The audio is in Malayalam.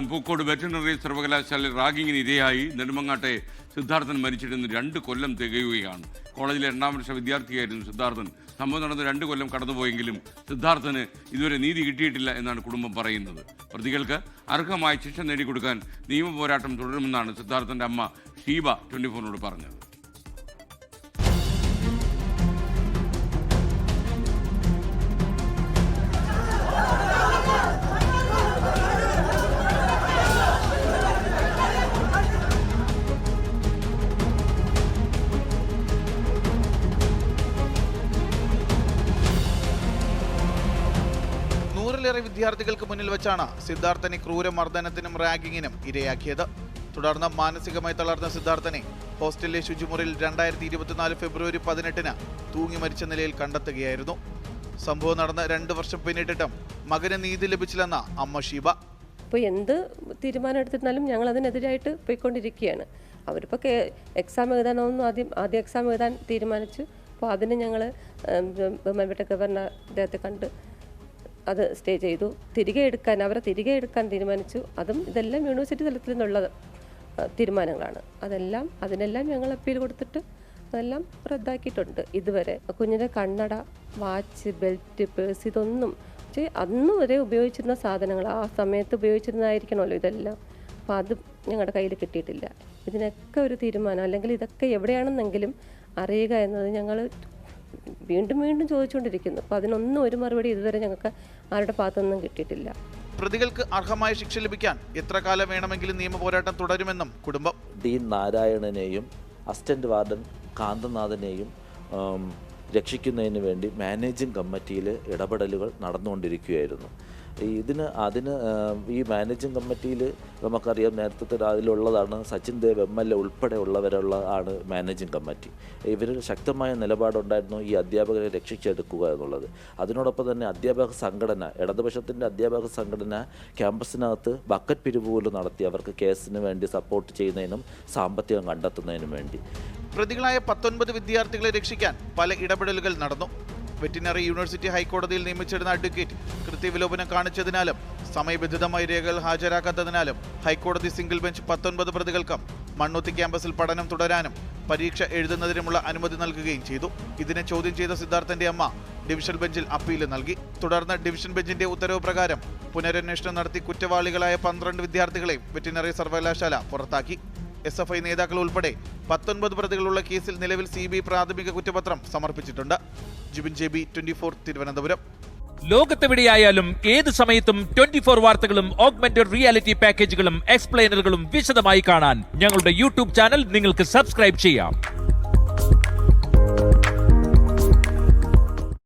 പൂക്കോട് വെറ്ററിനറി സർവകലാശാലയിൽ റാഗിങ്ങിന് ഇരയായി നെടുമങ്ങാട്ടെ സിദ്ധാർത്ഥൻ മരിച്ചിരുന്ന് 2 കൊല്ലം തികയുകയാണ്. കോളേജിലെ 2ാം വർഷ വിദ്യാർത്ഥിയായിരുന്നു സിദ്ധാർത്ഥൻ. സംഭവം നടന്ന് 2 കൊല്ലം കടന്നുപോയെങ്കിലും സിദ്ധാർത്ഥന് ഇതുവരെ നീതി കിട്ടിയിട്ടില്ല എന്നാണ് കുടുംബം പറയുന്നത്. പ്രതികൾക്ക് അർഹമായ ശിക്ഷ നേടിക്കൊടുക്കാൻ നിയമ പോരാട്ടം തുടരുമെന്നാണ് സിദ്ധാർത്ഥന്റെ അമ്മ ഷീബ 24നോട് പറഞ്ഞത്. ിലേറെ വിദ്യാർത്ഥികൾക്ക് മുന്നിൽ വെച്ചാണ് സിദ്ധാർത്ഥനെ ക്രൂരമർദ്ദനത്തിനും റാഗിങ്ങിനും ഇരയാക്കിയത്. തുടർന്ന് മാനസികമായി തളർന്ന സിദ്ധാർത്ഥനെ ഹോസ്റ്റലിലെ ശുചിമുറിയിൽ 2024 ഫെബ്രുവരി 18 തൂങ്ങി മരിച്ച നിലയിൽ കണ്ടെത്തുകയായിരുന്നു. സംഭവം നടന്ന് 2 വർഷം പിന്നിട്ടിട്ടും മകന് നീതി ലഭിച്ചില്ലെന്ന അമ്മ ഷീബ. ഇപ്പോൾ എന്ത് തീരുമാനം എടുത്തിരുന്നാലും ഞങ്ങൾ അതിനെതിരായിട്ട് പോയിക്കൊണ്ടിരിക്കുകയാണ്. അവരിപ്പോൾ എക്സാം എഴുതാനൊന്നും ആദ്യം എക്സാം എഴുതാൻ തീരുമാനിച്ചു. അപ്പോൾ അതിന് ഞങ്ങൾ ബഹുമാനപ്പെട്ട ഗവർണർ അദ്ദേഹത്തെ കണ്ട് അത് സ്റ്റേ ചെയ്തു. അവരെ തിരികെ എടുക്കാൻ തീരുമാനിച്ചു. ഇതെല്ലാം യൂണിവേഴ്സിറ്റി തലത്തിൽ നിന്നുള്ള തീരുമാനങ്ങളാണ്. അതിനെല്ലാം ഞങ്ങൾ അപ്പീൽ കൊടുത്തിട്ട് അതെല്ലാം റദ്ദാക്കിയിട്ടുണ്ട്. ഇതുവരെ കുഞ്ഞിൻ്റെ കണ്ണട, വാച്ച്, ബെൽറ്റ്, പേഴ്സ് ഇതൊന്നും അന്ന് വരെ ഉപയോഗിച്ചിരുന്ന സാധനങ്ങൾ ആ സമയത്ത് ഉപയോഗിച്ചിരുന്നതായിരിക്കണമല്ലോ ഇതെല്ലാം. അപ്പോൾ അത് ഞങ്ങളുടെ കയ്യിൽ കിട്ടിയിട്ടില്ല. ഇതിനൊക്കെ ഒരു തീരുമാനം അല്ലെങ്കിൽ ഇതൊക്കെ എവിടെയാണെന്നെങ്കിലും അറിയുക എന്നത് ഞങ്ങൾ വീണ്ടും ചോദിച്ചുകൊണ്ടിരിക്കുന്നു. അപ്പോൾ അതിനൊന്നും ഒരു മറുപടി ഇതുവരെ ഞങ്ങൾക്ക് ആരുടെ ഭാഗത്തുനിന്നും കിട്ടിയിട്ടില്ല. പ്രതികൾക്ക് അർഹമായ ശിക്ഷ ലഭിക്കാൻ എത്ര കാലം വേണമെങ്കിലും നിയമ പോരാട്ടം തുടരുമെന്നും കുടുംബം. ഡീൻ നാരായണനെയും അസിസ്റ്റന്റ് വാർഡൻ കാന്തനാഥനെയും രക്ഷിക്കുന്നതിന് വേണ്ടി മാനേജിംഗ് കമ്മിറ്റിയിൽ ഇടപെടലുകൾ നടന്നുകൊണ്ടിരിക്കുകയായിരുന്നു. അതിന് ഈ മാനേജിംഗ് കമ്മിറ്റിയിൽ നമുക്കറിയാം, നേതൃത്വത്തിൽ അതിലുള്ളതാണ് സച്ചിൻ ദേവ് MLA ഉൾപ്പെടെയുള്ളവരുള്ളതാണ് മാനേജിംഗ് കമ്മിറ്റി. ഇവരിൽ ശക്തമായ നിലപാടുണ്ടായിരുന്നു ഈ അധ്യാപകരെ രക്ഷിച്ചെടുക്കുക എന്നുള്ളത്. അതിനോടൊപ്പം തന്നെ അധ്യാപക സംഘടന, ഇടതുപക്ഷത്തിൻ്റെ അധ്യാപക സംഘടന ക്യാമ്പസിനകത്ത് ബക്കറ്റ് പിരിവ് പോലും നടത്തി അവർക്ക് കേസിന് വേണ്ടി സപ്പോർട്ട് ചെയ്യുന്നതിനും സാമ്പത്തികം കണ്ടെത്തുന്നതിനും വേണ്ടി. പ്രതികളായ 19 വിദ്യാർത്ഥികളെ രക്ഷിക്കാൻ പല ഇടപെടലുകൾ നടന്നു. വെറ്റിനറി യൂണിവേഴ്സിറ്റി ഹൈക്കോടതിയിൽ നിയമിച്ചിരുന്ന അഡ്വക്കേറ്റ് കൃത്യവിലോപനം കാണിച്ചതിനാലും സമയബന്ധിതമായി രേഖകൾ ഹാജരാക്കാത്തതിനാലും ഹൈക്കോടതി സിംഗിൾ ബെഞ്ച് 19 പ്രതികൾക്കും മണ്ണുത്തി ക്യാമ്പസിൽ പഠനം തുടരാനും പരീക്ഷ എഴുതുന്നതിനുമുള്ള അനുമതി നൽകുകയും ചെയ്തു. ഇതിനെ ചോദ്യം ചെയ്ത സിദ്ധാർത്ഥന്റെ അമ്മ ഡിവിഷൻ ബെഞ്ചിൽ അപ്പീൽ നൽകി. തുടർന്ന് ഡിവിഷൻ ബെഞ്ചിന്റെ ഉത്തരവ് പ്രകാരം പുനരന്വേഷണം നടത്തി കുറ്റവാളികളായ 12 വിദ്യാർത്ഥികളെയും വെറ്റിനറി സർവകലാശാല പുറത്താക്കി. SFI നേതാക്കൾ ഉൾപ്പെടെ 19 പ്രതികളുള്ള കേസിൽ നിലവിൽ CBI പ്രാഥമിക കുറ്റപത്രം സമർപ്പിച്ചിട്ടുണ്ട്. ജിബിൻ JB 24 തിരുവനന്തപുരം. ലോകത്തെവിടെയായാലും ഏത് സമയത്തും 24 വാർത്തകളും ഓഗ്മെന്റഡ് റിയാലിറ്റി പാക്കേജുകളും എക്സ്പ്ലെയിനറുകളും വിശദമായി കാണാൻ ഞങ്ങളുടെ YouTube ചാനൽ നിങ്ങൾക്ക് സബ്സ്ക്രൈബ് ചെയ്യാം.